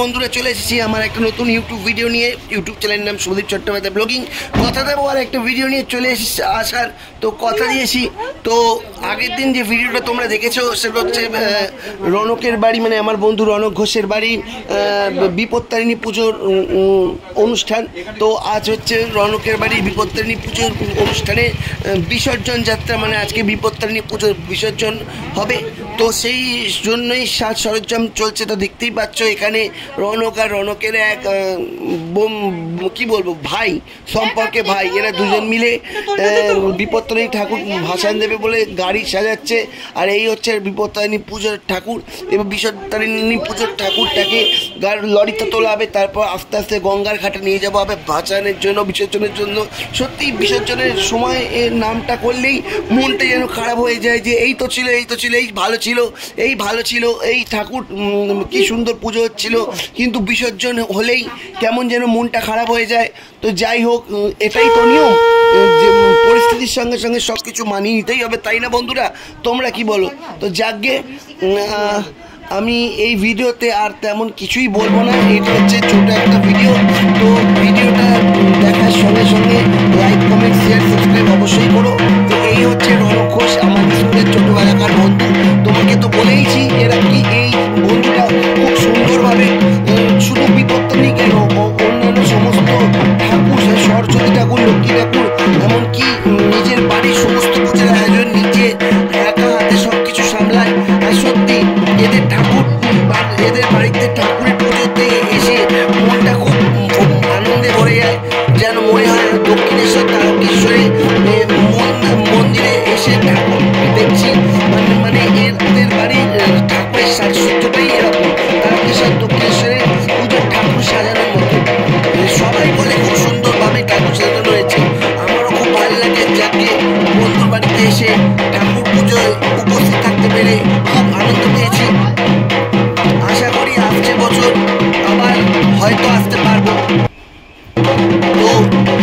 বন্ধুরা চলে এসেছি আমার একটা নতুন ইউটিউব ভিডিও নিয়ে। ইউটিউব চ্যানেলের নাম শুভদীপ চট্টোপাধ্যায় ব্লগিং। কথা দেবো আর একটা ভিডিও নিয়ে চলে এসেছি আসার তো কথা দিয়েছি। তো আগের দিন যে ভিডিওটা তোমরা দেখেছো সেটা হচ্ছে রনকের বাড়ি, মানে আমার বন্ধু রনক ঘোষের বাড়ি বিপত্তারিণী পুজোর অনুষ্ঠান। তো আজ হচ্ছে রনকের বাড়ি বিপত্তারিণী পুজোর অনুষ্ঠানে বিসর্জন যাত্রা, মানে আজকে বিপত্তারিণী পুজোর বিসর্জন হবে। তো সেই জন্যই সাজ সরঞ্জাম চলছে। তো দেখতেই পাচ্ছ এখানে রনক আর রনকের এক কি বলবো ভাই সম্পর্কে ভাই, এরা দুজন মিলে বিপত্তারিণী ঠাকুর ভাসান দেবে বলে গাড়ি সাজাচ্ছে। আর এই হচ্ছে বিপত্তারিণী পুজোর ঠাকুর। এবং বিপত্তারিণী পুজোর ঠাকুরটাকে লরিতে তোলা হবে, তারপর আস্তে আস্তে গঙ্গার ঘাটে নিয়ে যাওয়া হবে ভাসানের জন্য, বিসর্জনের জন্য। সত্যি বিসর্জনের সময় এর নামটা করলেই মনটা যেন খারাপ হয়ে যায় যে এই তো ছিল, এই তো ছিল, এই ভালো ছিল, এই ভালো ছিল, এই ঠাকুর কি সুন্দর পুজো হচ্ছিল, কিন্তু বিসর্জন হলেই কেমন যেন মনটা খারাপ হয়ে যায়। তো যাই হোক, এটাই তো নিয়ম, যে পরিস্থিতির সঙ্গে সঙ্গে সব কিছু মানিয়ে নিতেই হবে, তাই না বন্ধুরা? তোমরা কি বলো? তো যাকগে আমি এই ভিডিওতে আর তেমন কিছুই বলবো না। এটা হচ্ছে ছোট একটা ভিডিও। তো ভিডিওটা দেখার সঙ্গে সঙ্গে লাইক, কমেন্ট, শেয়ার, সাবস্ক্রাইব অবশ্যই করো। তো এই হচ্ছে রনক ঘোষ, আমার স্কুলের ছোটোবেলাকার বন্ধু। তোমাকে তো বলেইছি এরা কি এই বন্ধুটা খুব সুন্দরভাবে শুধু বিপত্তারিণী কেন, অন্যান্য সমস্ত ঠাকুর, সরস্বতী ঠাকুর, লক্ষ্মী ঠাকুর, এমনকি নিজের বাড়ির সমস্ত পুজোর আয়োজন নিজে একা হাতে সব কিছু সামলায়। আর সত্যি এদের ঠাকুর, এদের বাড়িতে ঠাকুরের পুজোতে এসে মনটা খুব আনন্দে ভরে যায়। যেন মনে হয় দক্ষিণেশ্বর তারকেশ্বরে মন্দিরে এসে ঠাকুর দেখছি। মানে এদের বাড়ির ঠাকুরের সাজসজ্জাটাই এরকম, তারকেশ্বর দক্ষিণেশ্বরে পুজোর ঠাকুর সাজানোর মতো। সবাই বলে খুব সুন্দরভাবে ঠাকুর সাজানো হয়েছে। আমারও খুব ভালো লাগে, যাকে বন্ধুর বাড়িতে এসে ঠাকুর পুজোয় উপস্থিত থাকতে পেরে খুব আনন্দ পেয়েছি। আশা করি আসছে বছর আবার হয়তো আসতে পারবো। তো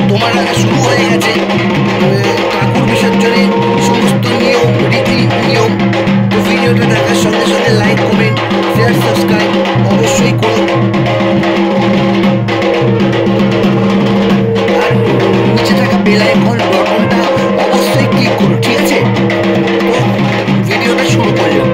তোমার শুরু হয়ে গেছে ঠাকুর বিসর্জনে সমস্ত নিয়ম, রীতি নিয়ম। তো ভিডিওটা দেখার সঙ্গে সঙ্গে লাইক, কমেন্ট, শেয়ার, সাবস্ক্রাইব অবশ্যই করো। আর নিচে থাকা বেল আইকন বাটনটা অবশ্যই ক্লিক করো, ঠিক আছে? তো ভিডিওটা শুরু করলাম।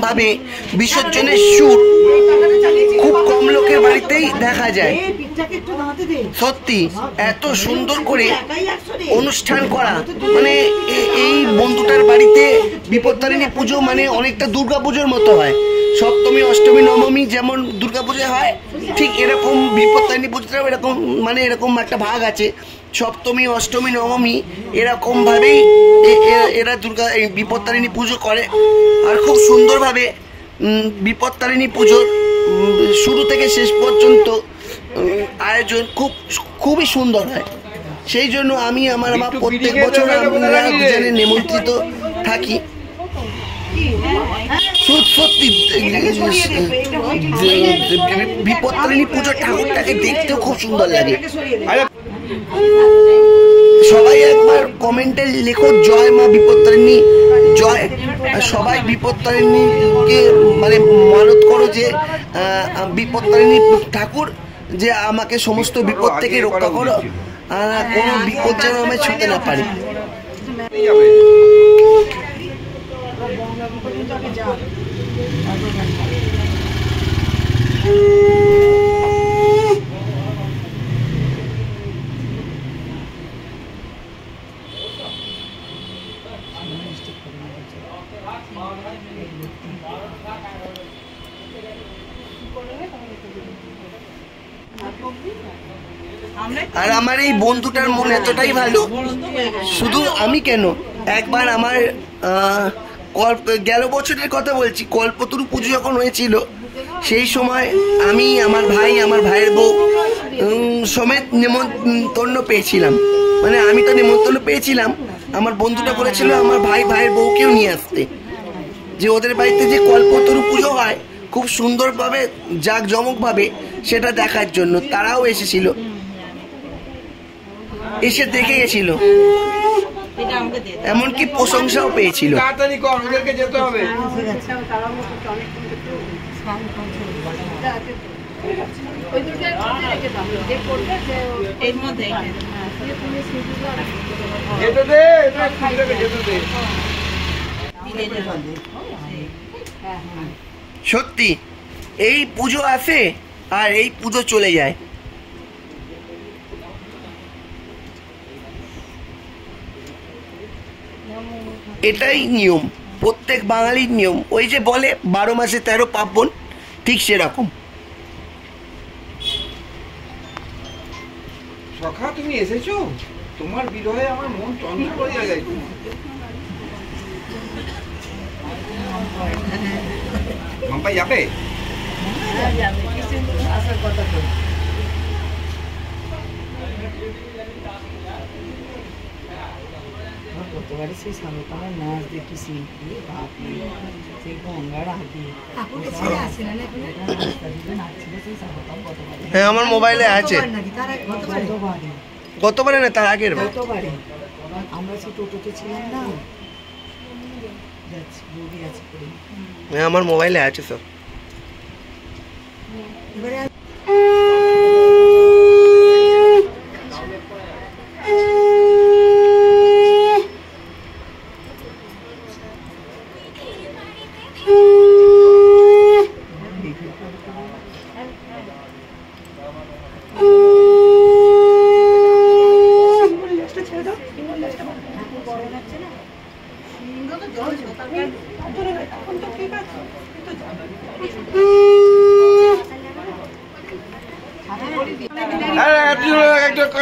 ভাবে বিসর্জনের সুর খুব কম লোকের বাড়িতেই দেখা যায়। সত্যি এত সুন্দর করে অনুষ্ঠান করা, মানে এই বন্ধুটার বাড়িতে বিপত্তারিণী পুজো মানে অনেকটা দুর্গা পুজোর মতো হয়। সপ্তমী অষ্টমী নবমী যেমন দুর্গা পুজো হয়, ঠিক এরকম বিপত্তারিণী পুজোটাও এরকম, মানে এরকম একটা ভাগ আছে। সপ্তমী অষ্টমী নবমী এরকমভাবেই এরা দুর্গা এই বিপত্তারিণী পুজো করে। আর খুব সুন্দরভাবে বিপত্তারিণী পুজোর শুরু থেকে শেষ পর্যন্ত আয়োজন খুবই সুন্দর হয়। সেই জন্য আমি আমার প্রত্যেক বছর আমরা যেন নিমন্ত্রিত থাকি। সত্যি বিপত্তারিণী পুজোর ঠাকুরটাকে দেখতেও খুব সুন্দর লাগে। সবাই একবার কমেন্টে লেখো জয় মা বিপত্তারিণী জয়। সবাই বিপত্তারিণীকে মানে মানত করো যে বিপত্তারিণী ঠাকুর যে আমাকে সমস্ত বিপদ থেকে রক্ষা করো, কোনো বিপদ যেন আমি ছুঁতে না পারি। আর আমার এই বন্ধুটার মন এতটাই ভালো, শুধু আমি কেন, একবার আমার গেল বছরের কথা বলছি, কল্পতরু পুজো যখন হয়েছিল সেই সময় আমি আমার ভাই আমার ভাইয়ের বউ সমেত নেমন্তন্ন পেয়েছিলাম। মানে আমি তো নেমন্তন্ন পেয়েছিলাম, আমার বন্ধুটা বলেছিল আমার ভাইয়ের বউকেও নিয়ে আসতে, যে ওদের বাড়িতে যে কল্পতরু পুজো হয় খুব সুন্দরভাবে জাঁকজমকভাবে সেটা দেখার জন্য। তারাও এসেছিল, এসে দেখে গেছিল, এমনকি প্রশংসাও পেয়েছিল। সত্যি এই পুজো আসে আর এই পুজো চলে যায়। এটাই নিয়ম, প্রত্যেক বাঙালির নিয়ম। ওই যে বলে 12 মাসে 13 পার্বণ, ঠিক সেরকম। সখা তুমি এসেছো, তোমার বিরহে আমার মন চঞ্চল হইয়া যাইত। মাম্পাই যাবে? আসার কথা তো। গতবারে সেই সামনে নাচ দেখেছি, সেই গঙ্গার আগে হ্যাঁ আমার মোবাইলে আছে। গতবারে না তার আগের বার। গতবারে আমরা সেই টোটোতে ছিলাম না, যাচ্ছি বৌদি আছে করে। হ্যাঁ আমার মোবাইলে আছে সব। এবারে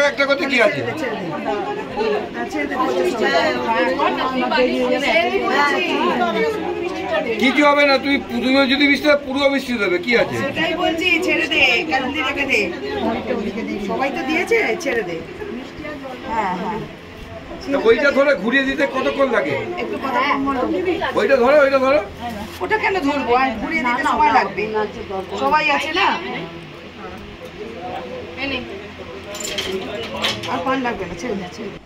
একটা কথা কি আছে, কিছু হবে না। তুমি যদি বৃষ্টি পুরো বৃষ্টি দেবে কি আছে, সেটাই বলছি, ছেড়ে দে, কালকে রেখে দে, সবাই তো দিয়েছে, ছেড়ে দে। হ্যাঁ হ্যাঁ ওইটা ধরে ঘুরিয়ে দিতে কতক্ষণ লাগে? একটু কথা বলো। ওইটা ধরো, ওইটা ধরো। ওটা কেন ধরবো, আর ঘুরিয়ে দিতে সময় লাগবে, সবাই আছে না। আর পান লাগবে না, ছেড়ে দে, ছেড়ে দে।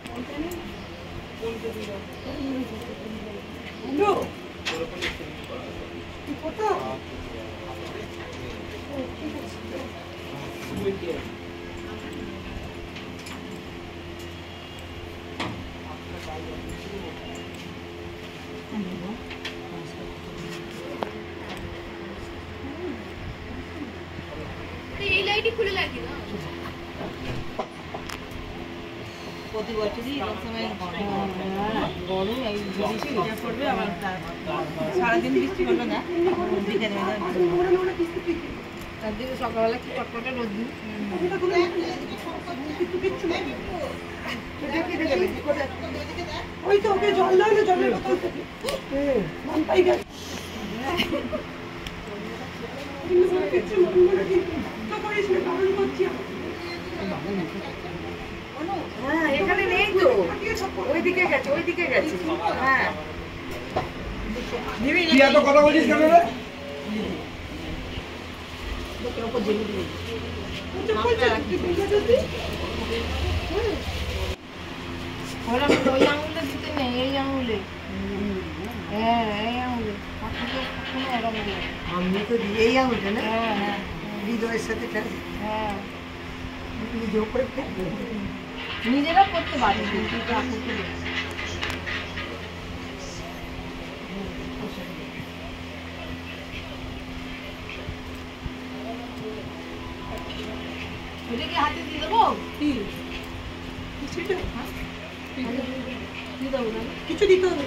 এই লাইটই খুলে রাখি না। প্রতি বছরই এরকম সময় গরম এই বৃষ্টি পড়বে, আবার সারাদিন বৃষ্টি হলো না, বিকেলে তার দিকে সকালবেলা কি কটকটে রোদ দিন। ওই তো ওকে জল দাও না, জলের বোতল থেকে মন পাই গেছে। হ্যাঁ এখানে নেই তো, ওইদিকে গেছে, ওইদিকে গেছে। হ্যাঁ কি এত কথা বলছিস কেন রে? ওই আঙুলে দিতে নেই, এই আঙুলে। হ্যাঁ এই আঙুলে আমি তো দিয়েই আঙুলটা না, হ্যাঁ হ্যাঁ হৃদয়ের সাথে খেলে। হ্যাঁ নিজেও করে ফেলবে। নিজেরা করতে পারি কিন্তু ঠাকুরকে ওটা কি হাতে দিয়ে দেবো? কি কিছু দিতে হবে,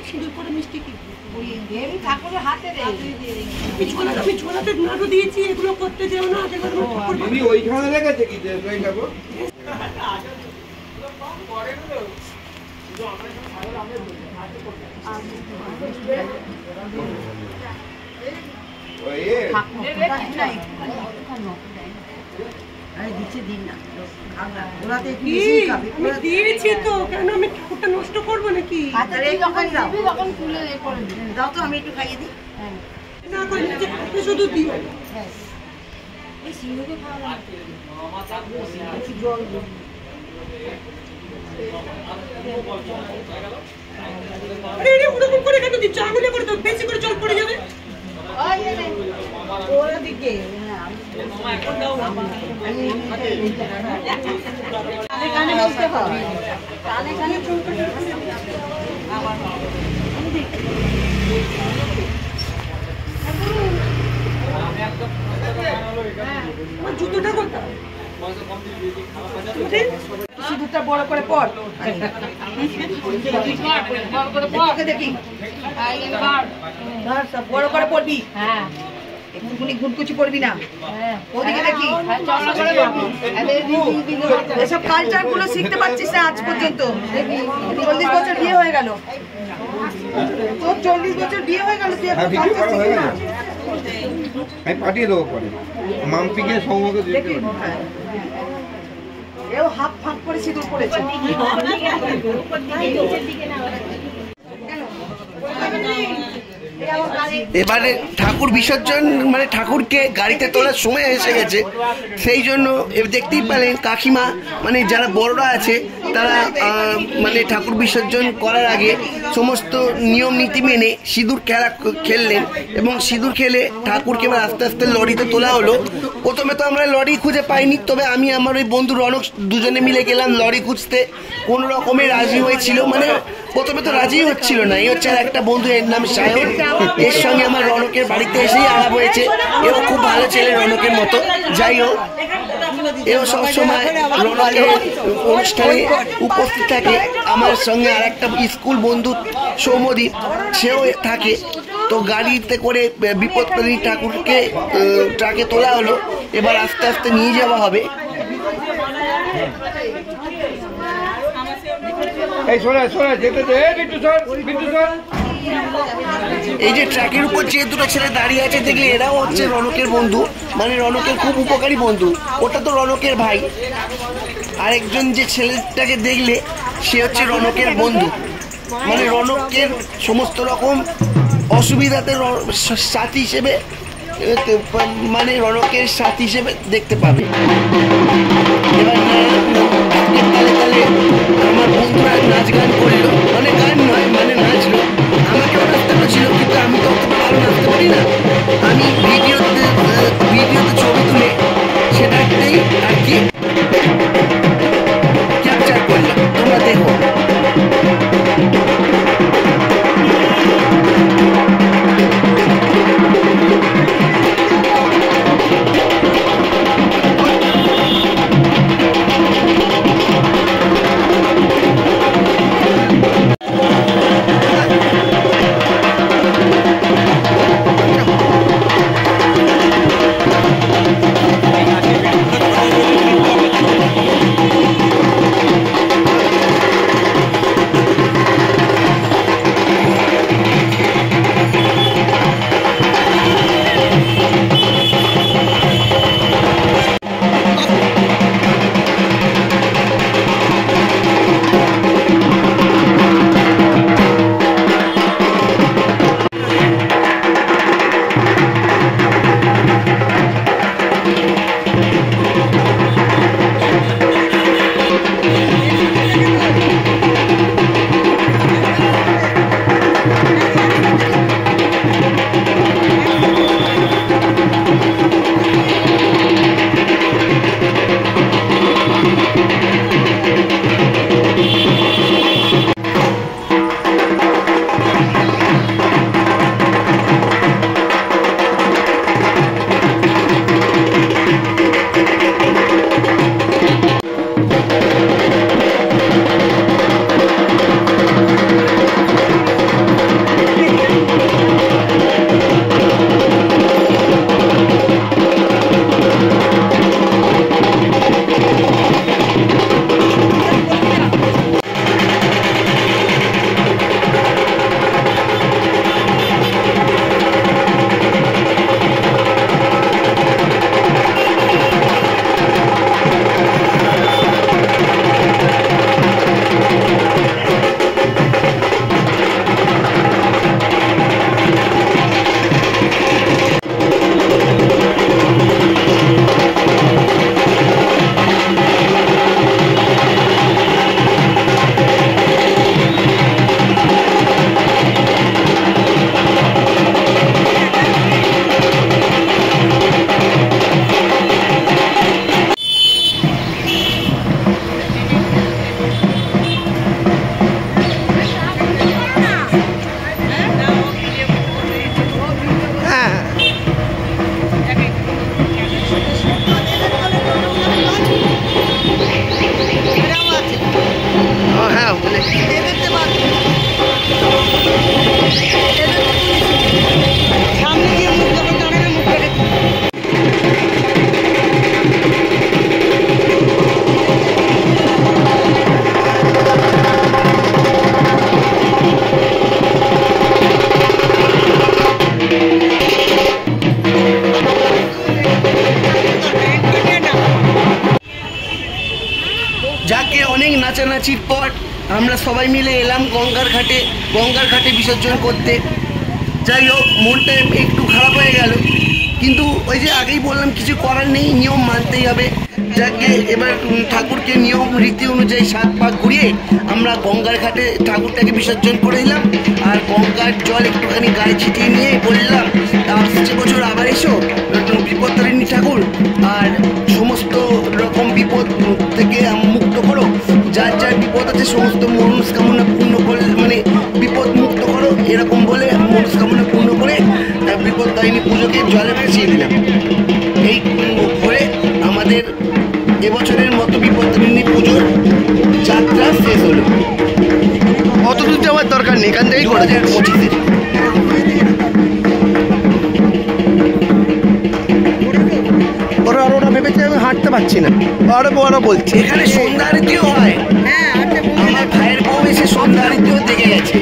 সুন্দর করে মিষ্টি কি এমনি ঠাকুরের হাতে পিছুয়াতে নাড়ু দিয়েছি, এগুলো করতে দেও না। আমি ওইখানে রেখেছে কি যাবো দিয়েছি তো, কেন আমি ঠাকুরটা নষ্ট করবো নাকি? দাও তো, আমি একটু খাইয়ে দিই। না করে শুধু দিও। ওরকম করে কেন দিচ্ছ? আঙুলে করে তো বেশি করে জল পড়ে যাবে। ওদিকে কানে বসতে হবে, কানে কানে জুতোটা কোথায়? সিঁদুরটা বড় করে পর, দেখি বড় করে পড়বি। হ্যাঁ একটুখানি ঘুরকুচি করবি না ওদিকে দেখি এসব কালচার গুলো শিখতে পারছিস না আজ পর্যন্ত। 40 বছর বিয়ে হয়ে গেল তোর, 40 বছর বিয়ে হয়ে গেল, তুই একটা কালচার শিখবি না? আমি পাঠিয়ে দেবো পরে মাম্পিকে সৌমকে দিতে পারি। এও হাফ ফাঁক করে সিঁদুর পড়েছে। এবারে ঠাকুর বিসর্জন মানে ঠাকুরকে গাড়িতে তোলার সময় এসে গেছে, সেই জন্য দেখতেই পেলেন কাকিমা মানে যারা বড়রা আছে তারা মানে ঠাকুর বিসর্জন করার আগে সমস্ত নিয়ম নীতি মেনে সিঁদুর খেললেন এবং সিঁদুর খেলে ঠাকুরকে এবার আস্তে আস্তে লরিতে তোলা হলো। প্রথমে তো আমরা লরি খুঁজে পাইনি, তবে আমি আমার ওই বন্ধু রনক দুজনে মিলে গেলাম লরি খুঁজতে। কোনো রকমের রাজি হয়েছিল, মানে প্রথমে তো রাজি হচ্ছিল না। এই হচ্ছে আর একটা বন্ধু, এর নাম সায়ন, এর সঙ্গে আমার রনকের বাড়িতে এসেই আলাপ হয়েছে। এও খুব ভালো ছেলে রনকের মতো। যাই হোক, এও সবসময় রনকের অনুষ্ঠানে উপস্থিত থাকে। আমার সঙ্গে আর একটা স্কুল বন্ধু সৌমদীপ, সেও থাকে। তো গাড়িতে করে বিপত্তারিণী ঠাকুরকে ট্রাকে তোলা হলো, এবার আস্তে আস্তে নিয়ে যাওয়া হবে। এই যে ট্রাকের উপর যে দুটো ছেলে দাঁড়িয়ে আছে দেখলে এরাও হচ্ছে রনকের বন্ধু, মানে রনকের খুব উপকারী বন্ধু। ওটা তো রনকের ভাই। আরেকজন যে ছেলেটাকে দেখলে সে হচ্ছে রনকের বন্ধু, মানে রনকের সমস্ত রকম অসুবিধাতে সাথী হিসেবে, মানে রনকের সাথী হিসেবে দেখতে পাবে। এবার তালে তালে আমার বন্ধুরা নাচ গান করলো, মানে গান নয় মানে নাচলো। আমাকেও নাচতে হচ্ছিল, কিন্তু আমি তো অতটা ভালো নাচতে পারি না। আমি ভিডিওতে ছবি তুলে সেটাতেই আর কি ক্যাপচার করলাম, তোমরা দেখো। অনেক নাচানাচির পর আমরা সবাই মিলে এলাম গঙ্গার ঘাটে বিসর্জন করতে। যাই হোক, মনটা একটু খারাপ হয়ে গেল, কিন্তু ওই যে আগেই বললাম কিছু করার নেই, নিয়ম মানতেই হবে। যাকে এবার ঠাকুরকে নিয়ম রীতি অনুযায়ী 7 পাক ঘুরিয়ে আমরা গঙ্গার ঘাটে ঠাকুরটাকে বিসর্জন করে দিলাম। আর গঙ্গার জল একটুখানি গায়ে ছিটিয়ে নিয়ে বললাম আসছে বছর আবার এসো বিপত্তারিণী ঠাকুর, আর সমস্ত রকম বিপদ থেকে মুক্ত করো, যার যার বিপদ আছে সমস্ত মনস্কামনা পূর্ণ করে, মানে বিপদ মুক্ত করো, এরকম বলে মনস্কামনা পূর্ণ করে বিপত্তারিণী পুজোকে জলে ভাসিয়ে দিলাম। এই করে আমাদের এবছরের মতো বিপত্তারিণী পুজোর যাত্রা শেষ হলো। অত দূর যাওয়ার দরকার নেই, এখান থেকেই করা যায় 25-এর। ওরা ভেবেছে আমি হাঁটতে পারছি না, ওরা বলছে এখানে সন্ধ্যা আরতিও হয়। আমার ভাইয়ের বউ এসে সন্ধ্যা আরতিও দেখে গেছে।